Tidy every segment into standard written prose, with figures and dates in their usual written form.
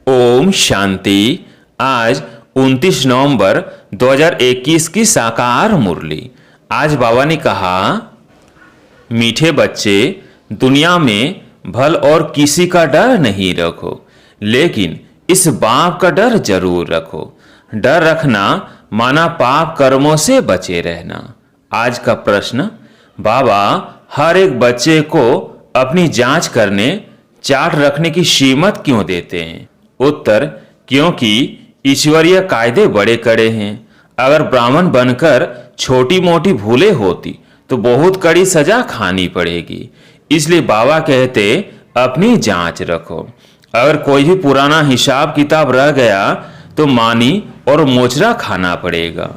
ओम शांति। आज 29 नवंबर 2021 की साकार मुरली। आज बाबा ने कहा, मीठे बच्चे, दुनिया में भल और किसी का डर नहीं रखो, लेकिन इस बाप का डर जरूर रखो। डर रखना माना पाप कर्मों से बचे रहना। आज का प्रश्न, बाबा हर एक बच्चे को अपनी जांच करने, चार्ट रखने की शीमत क्यों देते हैं? उत्तर, क्योंकि ईश्वरीय कायदे बड़े कड़े हैं। अगर ब्राह्मण बनकर छोटी मोटी भूलें होती तो बहुत कड़ी सजा खानी पड़ेगी। इसलिए बाबा कहते अपनी जांच रखो। अगर कोई भी पुराना हिसाब किताब रह गया तो मानी और मोचरा खाना पड़ेगा।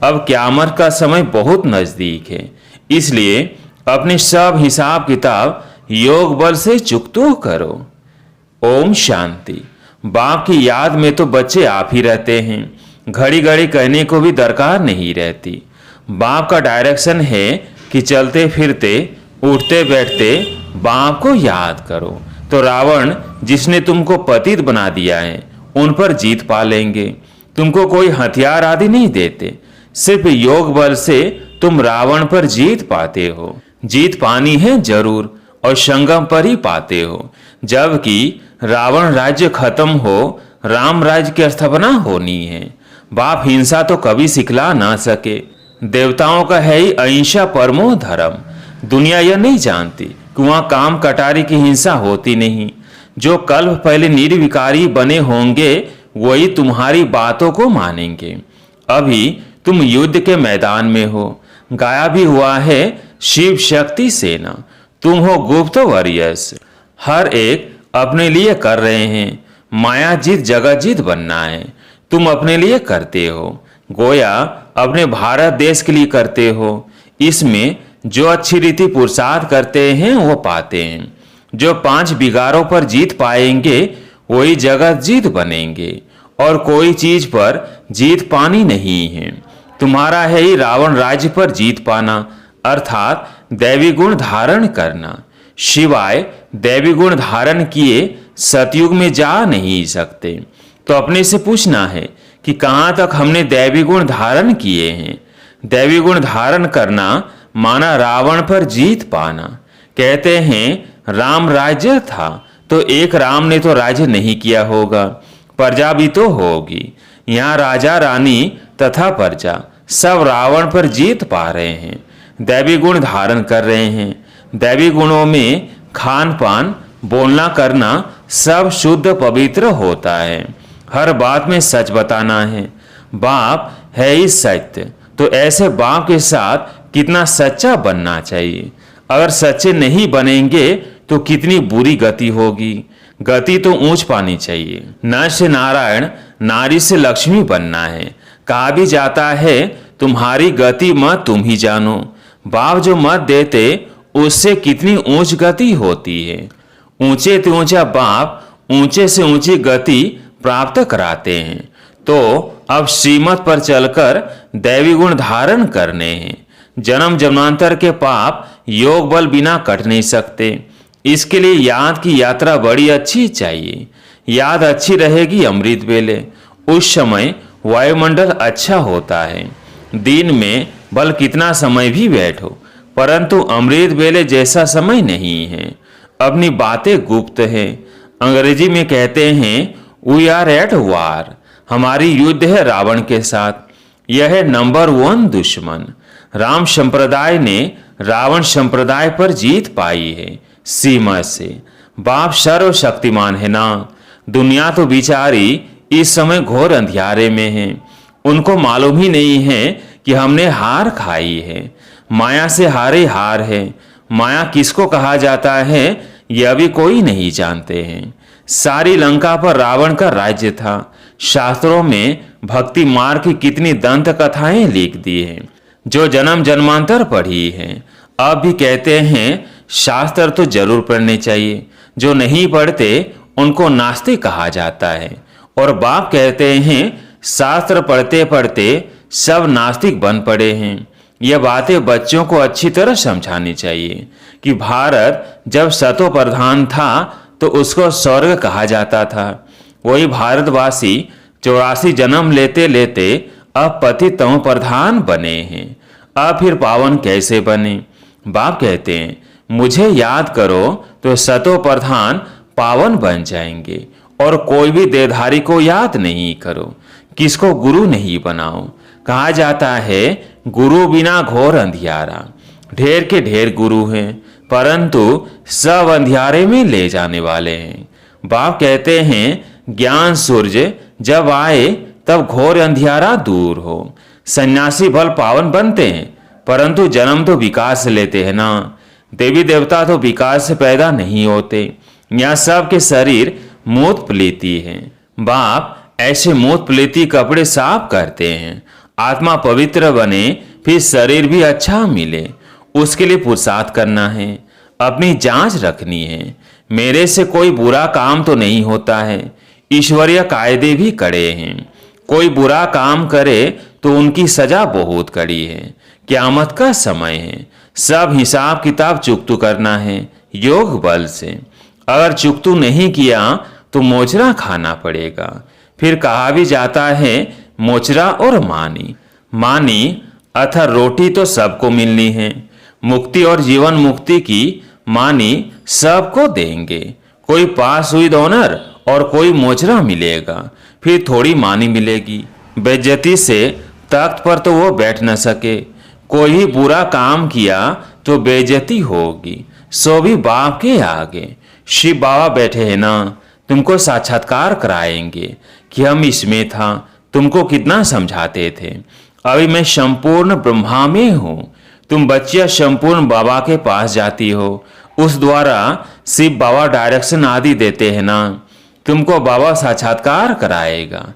अब क़यामत का समय बहुत नजदीक है, इसलिए अपने सब हिसाब किताब योग बल से चुकतो करो। ओम शांति। बाप की याद में तो बच्चे आप ही रहते हैं, घड़ी घड़ी कहने को भी दरकार नहीं रहती। बाप का डायरेक्शन है कि चलते फिरते, उठते बैठते बाप को याद करो, तो रावण जिसने तुमको पतित बना दिया है उन पर जीत पा लेंगे। तुमको कोई हथियार आदि नहीं देते, सिर्फ योग बल से तुम रावण पर जीत पाते हो। जीत पानी है जरूर और संगम पर ही पाते हो। जबकि रावण राज्य खत्म हो, राम राज्य की स्थापना होनी है। बाप हिंसा तो कभी सिखला ना सके। देवताओं का है ही अहिंसा परमो धर्म। दुनिया यह नहीं जानती कि वहां काम कटारी की हिंसा होती नहीं। जो कल्प पहले निर्विकारी बने होंगे वही तुम्हारी बातों को मानेंगे। अभी तुम युद्ध के मैदान में हो, गाया भी हुआ है शिव शक्ति सेना। तुम हो गुप्त वॉरियर्स। हर एक अपने लिए कर रहे हैं। माया जीत जगत जीत बनना है। तुम अपने लिए करते हो, गोया अपने भारत देश के लिए करते हो। इसमें जो अच्छी रीति पुरुषार्थ करते हैं वो पाते हैं। जो 5 बिगारों पर जीत पाएंगे वही जगत जीत बनेंगे, और कोई चीज पर जीत पानी नहीं है। तुम्हारा है ही रावण राज्य पर जीत पाना, अर्थात दैवी गुण धारण करना। शिवाय दैवी गुण धारण किए सतयुग में जा नहीं सकते। तो अपने से पूछना है कि कहाँ तक हमने दैवी गुण धारण किए हैं। दैवी गुण धारण करना माना रावण पर जीत पाना। कहते हैं राम राज्य था तो एक राम ने तो राज्य नहीं किया होगा, प्रजा भी तो होगी। यहाँ राजा रानी तथा प्रजा सब रावण पर जीत पा रहे हैं, दैवी गुण धारण कर रहे हैं। दैवी गुणों में खान पान, बोलना करना सब शुद्ध पवित्र होता है। हर बात में सच बताना है। बाप है ही सत्य, तो ऐसे बाप के साथ कितना सच्चा बनना चाहिए। अगर सच्चे नहीं बनेंगे तो कितनी बुरी गति होगी। गति तो ऊंच पानी चाहिए। नर से नारायण, नारी से लक्ष्मी बनना है। कहा भी जाता है तुम्हारी गति मत तुम ही जानो। बाप जो मत देते उससे कितनी ऊंच गति होती है। ऊंचे से ऊंचा बाप ऊंचे से ऊंची गति प्राप्त कराते हैं। तो अब श्रीमत पर चलकर दैवी गुण धारण करने हैं। जन्म जन्मांतर के पाप योग बल बिना कट नहीं सकते। इसके लिए याद की यात्रा बड़ी अच्छी चाहिए। याद अच्छी रहेगी अमृत वेले, उस समय वायुमंडल अच्छा होता है। दिन में भल कितना समय भी बैठो, परंतु अमृत वेले जैसा समय नहीं है। अपनी बातें गुप्त हैं। अंग्रेजी में कहते हैं वी आर एट वार। हमारी युद्ध है रावण के साथ। यह है नंबर 1 दुश्मन। राम संप्रदाय ने रावण संप्रदाय पर जीत पाई है सीमा से। बाप सर्वशक्तिमान है ना। दुनिया तो बिचारी इस समय घोर अंधियारे में है। उनको मालूम ही नहीं है कि हमने हार खाई है। माया से हारे हार है। माया किसको कहा जाता है यह भी कोई नहीं जानते हैं। सारी लंका पर रावण का राज्य था। शास्त्रों में भक्ति मार्ग की कितनी दंत कथाएं लिख दी हैं, जो जन्म जन्मांतर पढ़ी हैं। अब भी कहते हैं शास्त्र तो जरूर पढ़ने चाहिए। जो नहीं पढ़ते उनको नास्तिक कहा जाता है। और बाप कहते हैं शास्त्र पढ़ते पढ़ते सब नास्तिक बन पड़े हैं। यह बातें बच्चों को अच्छी तरह समझानी चाहिए कि भारत जब सतो प्रधान था तो उसको स्वर्ग कहा जाता था। वही भारतवासी 84 जन्म लेते लेते अब पतित तमो प्रधान बने हैं। अब फिर पावन कैसे बने? बाप कहते हैं मुझे याद करो तो सतो प्रधान पावन बन जाएंगे। और कोई भी देहधारी को याद नहीं करो, किसको गुरु नहीं बनाओ। कहा जाता है गुरु बिना घोर अंधियारा। ढेर के ढेर गुरु हैं, परंतु सब अंधियारे में ले जाने वाले हैं। बाप कहते हैं ज्ञान सूर्य जब आए तब घोर अंधियारा दूर हो। सन्यासी भल पावन बनते हैं, परंतु जन्म तो विकास से लेते हैं ना। देवी देवता तो विकास से पैदा नहीं होते। यहाँ सबके शरीर मूत प्लीति हैं। बाप ऐसे मूत प्लीति कपड़े साफ करते हैं। आत्मा पवित्र बने, फिर शरीर भी अच्छा मिले, उसके लिए पुरुषार्थ करना है, अपनी जांच रखनी है। मेरे से कोई बुरा काम तो नहीं होता है। ईश्वरीय कायदे भी कड़े हैं। कोई बुरा काम करे तो उनकी सजा बहुत कड़ी है। क़यामत का समय है, सब हिसाब किताब चुकतू करना है योग बल से। अगर चुकतू नहीं किया तो मोचरा खाना पड़ेगा। फिर कहा भी जाता है मोचरा और मानी। मानी अथा रोटी तो सबको मिलनी है। मुक्ति और जीवन मुक्ति की मानी सबको देंगे। कोई पास हुई ऑनर और कोई मोचरा मिलेगा, फिर थोड़ी मानी मिलेगी। बेइज्जती से तख्त पर तो वो बैठ न सके। कोई ही बुरा काम किया तो बेइज्जती होगी, सो भी बाप के आगे। शिव बाबा बैठे हैं ना, तुमको साक्षात्कार कराएंगे कि हम इसमें था, तुमको कितना समझाते थे। अभी मैं संपूर्ण ब्रह्मा में हूँ। तुम बच्चियां संपूर्ण बाबा के पास जाती हो, उस द्वारा शिव बाबा डायरेक्शन आदि देते हैं ना। तुमको बाबा साक्षात्कार कराएगा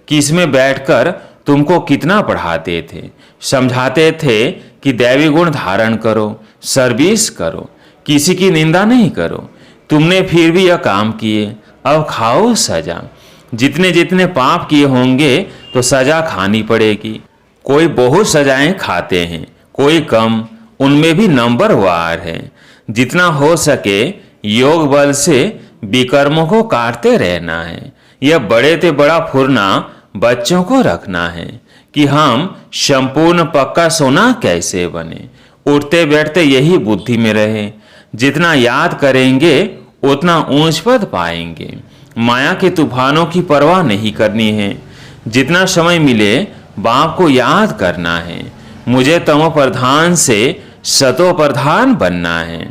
कि इसमें बैठकर तुमको कितना पढ़ाते थे, समझाते थे कि दैवी गुण धारण करो, सर्विस करो, किसी की निंदा नहीं करो। तुमने फिर भी यह काम किए, अब खाओ सजा। जितने जितने पाप किए होंगे तो सजा खानी पड़ेगी। कोई बहुत सजाएं खाते हैं, कोई कम, उनमें भी नंबर वार है। जितना हो सके योग बल से विकर्मों को काटते रहना है। यह बड़े ते बड़ा फुरना बच्चों को रखना है कि हम संपूर्ण पक्का सोना कैसे बने। उठते बैठते यही बुद्धि में रहे। जितना याद करेंगे उतना ऊंच पद पाएंगे। माया के तूफानों की परवाह नहीं करनी है। जितना समय मिले बाप को याद करना है। मुझे तमो प्रधान से सतो प्रधान बनना है।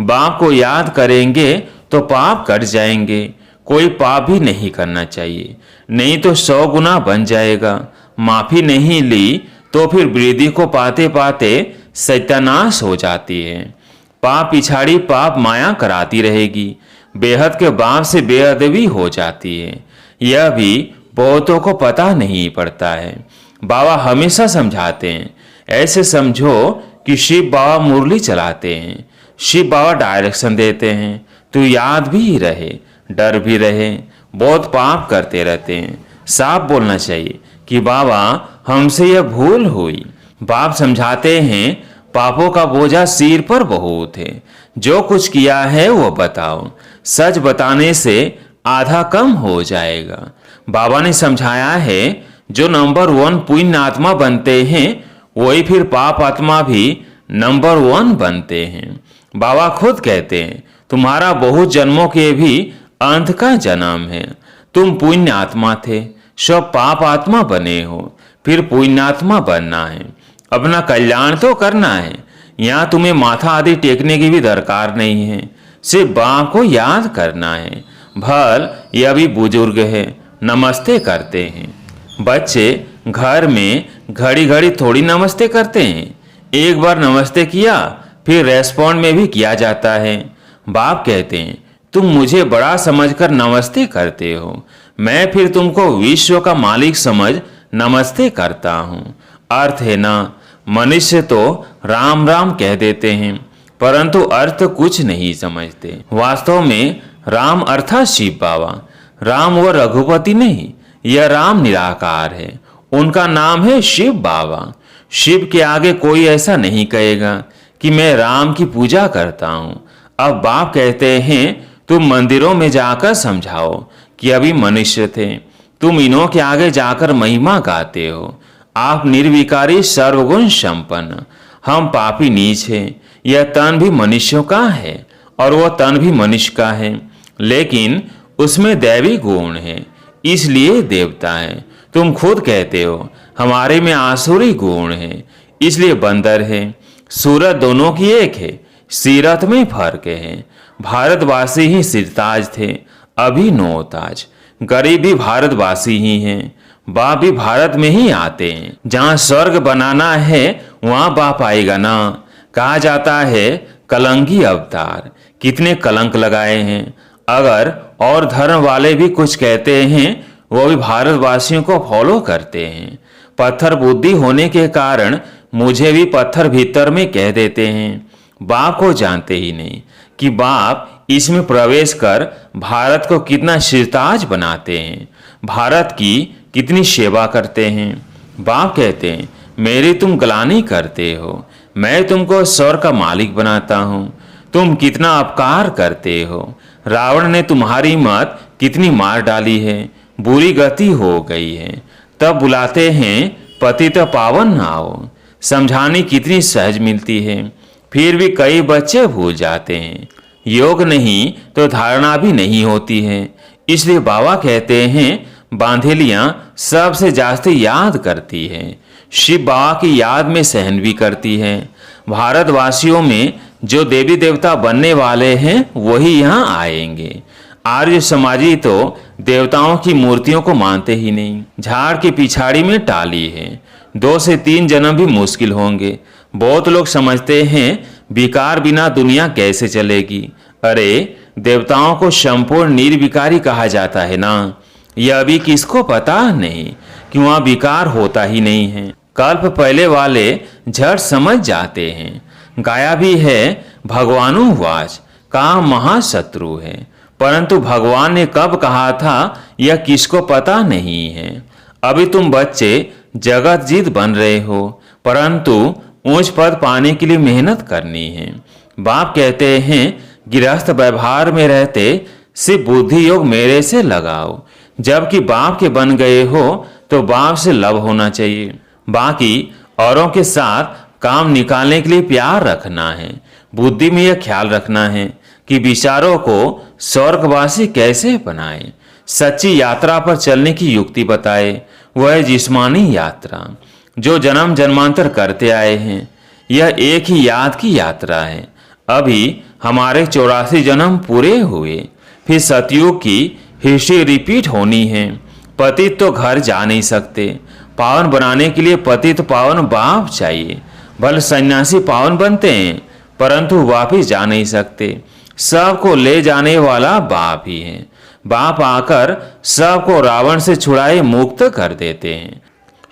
बाप को याद करेंगे तो पाप कट जाएंगे। कोई पाप भी नहीं करना चाहिए, नहीं तो 100 गुना बन जाएगा। माफी नहीं ली तो फिर वृद्धि को पाते पाते सत्यानाश हो जाती है। पाप पिछाड़ी पाप माया कराती रहेगी। बेहद के बाप से बेअदबी हो जाती है। यह भी बहुतों को पता नहीं पड़ता है। बाबा हमेशा समझाते हैं, ऐसे समझो कि शिव बाबा मुरली चलाते हैं, शिव बाबा डायरेक्शन देते हैं। तो याद भी रहे, डर भी रहे। बहुत पाप करते रहते हैं, साफ बोलना चाहिए कि बाबा हमसे यह भूल हुई। बाप समझाते हैं पापों का बोझा सिर पर बहुत है। जो कुछ किया है वो बताओ। सच बताने से आधा कम हो जाएगा। बाबा ने समझाया है जो नंबर 1 पुण्य आत्मा बनते हैं वही फिर पाप आत्मा भी नंबर 1 बनते हैं। बाबा खुद कहते हैं तुम्हारा बहुत जन्मों के भी अंत का जन्म है। तुम पुण्य आत्मा थे, सब पाप आत्मा बने हो, फिर पुण्य आत्मा बनना है। अपना कल्याण तो करना है। यहाँ तुम्हें माथा आदि टेकने की भी दरकार नहीं है, सिर्फ बाप को याद करना है। भल यह भी बुजुर्ग है, नमस्ते करते हैं। बच्चे घर में घड़ी घड़ी थोड़ी नमस्ते करते हैं। एक बार नमस्ते किया फिर रेस्पॉन्ड में भी किया जाता है। बाप कहते हैं तुम मुझे बड़ा समझकर नमस्ते करते हो, मैं फिर तुमको विश्व का मालिक समझ नमस्ते करता हूँ। अर्थ है ना, मनुष्य तो राम राम कह देते हैं परंतु अर्थ कुछ नहीं समझते। वास्तव में राम अर्थात शिव बाबा। राम व रघुपति नहीं, यह राम निराकार है, उनका नाम है शिव बाबा। शिव के आगे कोई ऐसा नहीं कहेगा कि मैं राम की पूजा करता हूँ। अब बाप कहते हैं तुम मंदिरों में जाकर समझाओ कि अभी मनुष्य थे। तुम इन्हों के आगे जाकर महिमा गाते हो। आप निर्विकारी सर्वगुण संपन्न, हम पापी नीच हैं। यह तन भी मनुष्यों का है और वह तन भी मनुष्य का है, लेकिन उसमें दैवी गुण है, इसलिए देवता है। तुम खुद कहते हो हमारे में आसुरी गुण है, इसलिए बंदर है। सूरत दोनों की एक है, सीरत में फर्क है। भारतवासी ही सिरताज थे, अभी नौताज। गरीब भी भारतवासी ही हैं, बाप भी भारत में ही आते हैं। जहाँ स्वर्ग बनाना है वहाँ बाप आएगा ना। कहा जाता है कलंकी अवतार, कितने कलंक लगाए हैं। अगर और धर्म वाले भी कुछ कहते हैं, वो भी भारतवासियों को फॉलो करते हैं। पत्थर बुद्धि होने के कारण मुझे भी पत्थर भीतर में कह देते हैं। बाप को जानते ही नहीं कि बाप इसमें प्रवेश कर भारत को कितना सिरताज बनाते हैं, भारत की कितनी सेवा करते हैं। बाप कहते हैं मेरी तुम ग्लानि करते हो, मैं तुमको स्वर्ग का मालिक बनाता हूँ। तुम कितना अपकार करते हो। रावण ने तुम्हारी मत कितनी मार डाली है, बुरी गति हो गई है। तब बुलाते हैं पतित पावन आओ। समझाने कितनी सहज मिलती है, फिर भी कई बच्चे भूल जाते हैं। योग नहीं तो धारणा भी नहीं होती है। इसलिए बाबा कहते हैं बांधेलियां सबसे जास्त याद करती है। शिव बाबा की याद में सहन भी करती है। भारतवासियों में जो देवी देवता बनने वाले हैं वही यहाँ आएंगे। आर्य समाजी तो देवताओं की मूर्तियों को मानते ही नहीं, झाड़ की पिछाड़ी में टाली है। 2 से 3 जन्म भी मुश्किल होंगे। बहुत लोग समझते हैं विकार बिना दुनिया कैसे चलेगी। अरे देवताओं को संपूर्ण निर्विकारी कहा जाता है ना। यह अभी किसको पता नहीं कि वहाँ विकार होता ही नहीं है। कल्प पहले वाले झट समझ जाते हैं। गाया भी है भगवानुवाच, कहा महाशत्रु है। परंतु भगवान ने कब कहा था यह किसको पता नहीं है। अभी तुम बच्चे जगत जीत बन रहे हो, परंतु ऊंच पद पाने के लिए मेहनत करनी है। बाप कहते हैं गृहस्थ व्यवहार में रहते सिर्फ बुद्धि योग मेरे से लगाओ। जबकि बाप के बन गए हो तो बाप से लव होना चाहिए। बाकी औरों के साथ काम निकालने के लिए प्यार रखना है। बुद्धि में यह ख्याल रखना है कि विचारों को स्वर्गवासी कैसे बनाए। सच्ची यात्रा पर चलने की युक्ति बताए, वह है जिस्मानी यात्रा जो जन्म जन्मांतर करते आए हैं। यह एक ही याद की यात्रा है। अभी हमारे 84 जन्म पूरे हुए, फिर सतयुग की हिस्ट्री रिपीट होनी है। पतित तो घर जा नहीं सकते, पावन बनाने के लिए पतित पावन बाप चाहिए। भले सन्यासी पावन बनते हैं परंतु वापिस जा नहीं सकते। सबको ले जाने वाला बाप ही है। बाप आकर सबको रावण से छुड़ाए मुक्त कर देते हैं।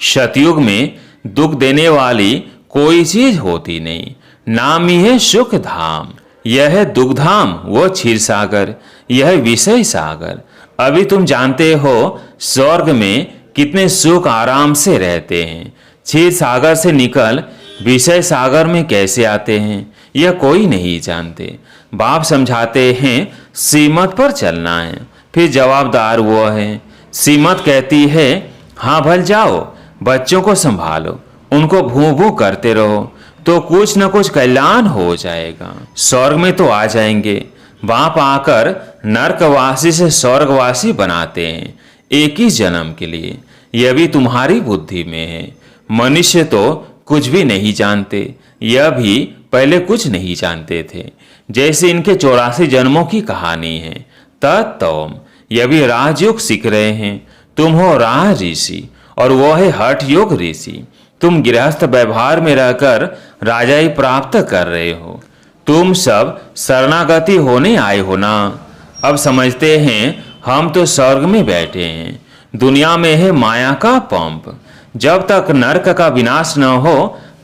सतयुग में दुख देने वाली कोई चीज होती नहीं। नाम ही है सुख धाम। यह है दुख धाम, वो क्षीर सागर, यह है विषय सागर। अभी तुम जानते हो स्वर्ग में कितने सुख आराम से रहते हैं। क्षीर सागर से निकल विषय सागर में कैसे आते हैं यह कोई नहीं जानते। बाप समझाते हैं सीमत पर चलना है, फिर जवाबदार वो है। सीमत कहती है हाँ भल जाओ, बच्चों को संभालो, उनको भू भू करते रहो तो कुछ न कुछ कल्याण हो जाएगा। स्वर्ग में तो आ जाएंगे। बाप आकर नरकवासी से स्वर्गवासी बनाते हैं एक ही जन्म के लिए। यह भी तुम्हारी बुद्धि में है। मनुष्य तो कुछ भी नहीं जानते, यह भी पहले कुछ नहीं जानते थे। जैसे इनके 84 जन्मों की कहानी है। तत्म यह भी राजयोग सीख रहे हैं। तुम हो राज ऋषि और वो है हठ योग ऋषि। तुम गृहस्थ व्यवहार में रहकर राजाई प्राप्त कर रहे हो। तुम सब शरणागति होने आए हो ना। अब समझते हैं हम तो स्वर्ग में बैठे हैं, दुनिया में है माया का पंप। जब तक नरक का विनाश न हो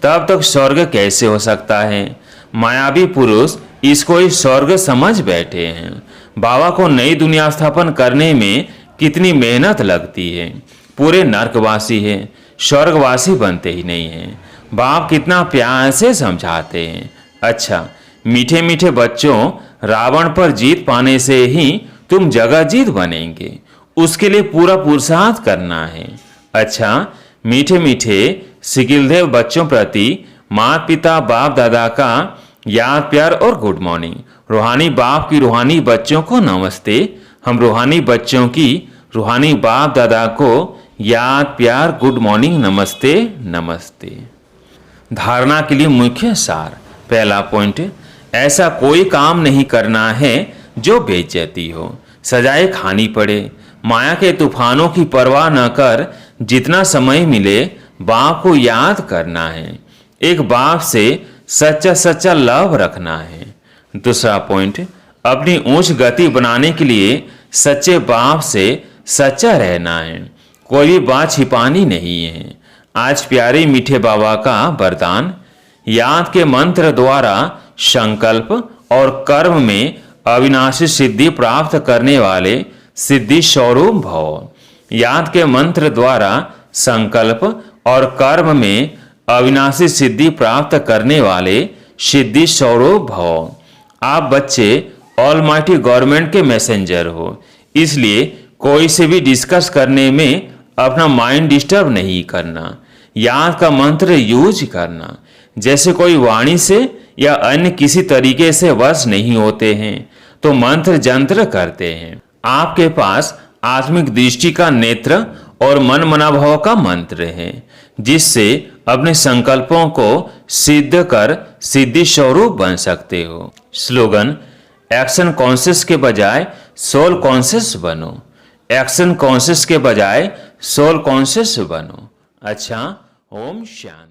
तब तक स्वर्ग कैसे हो सकता है। मायावी पुरुष इसको ही स्वर्ग समझ बैठे हैं। बाबा को नई दुनिया स्थापन करने में कितनी मेहनत लगती है। पूरे नरकवासी है, स्वर्गवासी बनते ही नहीं हैं। बाप कितना प्यार से समझाते हैं। अच्छा मीठे मीठे बच्चों, रावण पर जीत पाने से ही तुम जगत जीत बनेंगे। उसके लिए पूरा पुरुषार्थ करना है। अच्छा, मीठे मीठे सिकिलदेव बच्चों प्रति माता पिता बाप दादा का याद प्यार और गुड मॉर्निंग। रूहानी बाप की रूहानी बच्चों को नमस्ते। हम रूहानी बच्चों की रूहानी बाप दादा को याद प्यार गुड मॉर्निंग नमस्ते नमस्ते। धारणा के लिए मुख्य सार। पहला पॉइंट, ऐसा कोई काम नहीं करना है जो बेइज्जती हो, सजाएं खानी पड़े। माया के तूफानों की परवाह न कर जितना समय मिले बाप को याद करना है। एक बाप से सच्चा सच्चा लव रखना है। दूसरा पॉइंट, अपनी उच्च गति बनाने के लिए सच्चे बाप से सच्चा रहना है, कोई भी बात छिपानी नहीं है। आज प्यारे मीठे बाबा का वरदान, याद के मंत्र द्वारा संकल्प और कर्म में अविनाशी सिद्धि प्राप्त करने वाले सिद्धि स्वरूप भव। याद के मंत्र द्वारा संकल्प और कर्म में अविनाशी सिद्धि प्राप्त करने वाले सिद्धि स्वरूप भव। आप बच्चे ऑलमाइटी गवर्नमेंट के मैसेंजर हो, इसलिए कोई से भी डिस्कस करने में अपना माइंड डिस्टर्ब नहीं करना। याद का मंत्र यूज करना। जैसे कोई वाणी से या अन्य किसी तरीके से वश नहीं होते हैं तो मंत्र जंत्र करते हैं। आपके पास आत्मिक दृष्टि का नेत्र और मन मनाभाव का मंत्र है, जिससे अपने संकल्पों को सिद्ध कर सिद्धि स्वरूप बन सकते हो। स्लोगन, एक्शन कॉन्शियस के बजाय सोल कॉन्शियस बनो। एक्शन कॉन्शियस के बजाय सोल कॉन्शियस बनो। अच्छा, ओम शांति।